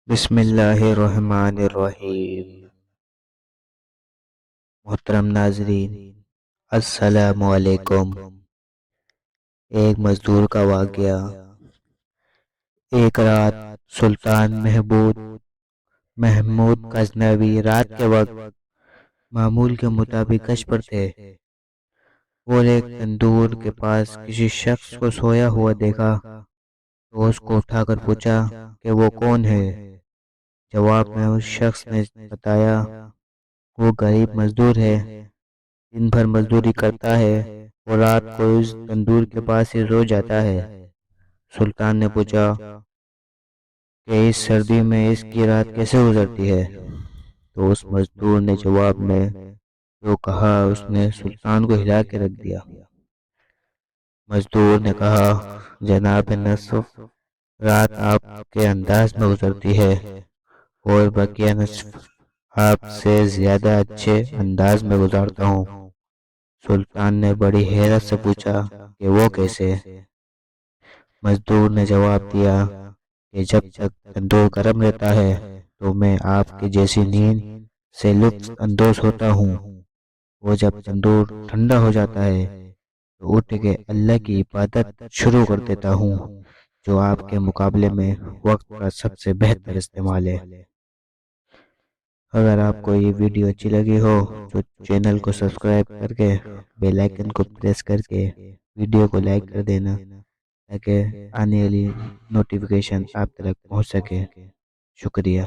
بسم اللہ الرحمن الرحیم۔ محترم ناظرین، السلام علیکم۔ ایک مزدور کا واقعہ۔ ایک رات سلطان محمود غزنوی رات کے وقت معمول کے مطابق گشت پر تھے اور ایک تندور کے پاس کسی شخص کو سویا ہوا دیکھا تو اس کو اٹھا کر پوچھا کہ وہ کون ہے۔ جواب میں اس شخص نے بتایا وہ غریب مزدور ہے، دن بھر مزدوری کرتا ہے اور رات کو اس تندور کے پاس ہی سو جاتا ہے۔ سلطان نے پوچھا کہ اس سردی میں اس کی رات کیسے گزرتی ہے؟ تو اس مزدور نے جواب میں جو کہا اس نے سلطان کو ہلا کے رکھ دیا۔ مزدور نے کہا جناب نصف رات آپ کے انداز میں گزرتی ہے اور بقیہ نصف آپ سے زیادہ اچھے انداز میں گزارتا ہوں۔ سلطان نے بڑی حیرت سے پوچھا کہ وہ کیسے؟ مزدور نے جواب دیا کہ جب تک تندور گرم رہتا ہے تو میں آپ کی جیسی نیند سے لطف اندوز ہوتا ہوں، وہ جب تندور ٹھنڈا ہو جاتا ہے تو اٹھ کے اللہ کی عبادت شروع کر دیتا ہوں، جو آپ کے مقابلے میں وقت کا سب سے بہتر استعمال ہے۔ اگر آپ کو یہ ویڈیو اچھی لگی ہو تو چینل کو سبسکرائب کر کے بیل آئیکن کو پریس کر کے ویڈیو کو لائک کر دینا تاکہ آنے والی نوٹیفیکیشن آپ تک پہنچ سکے۔ شکریہ۔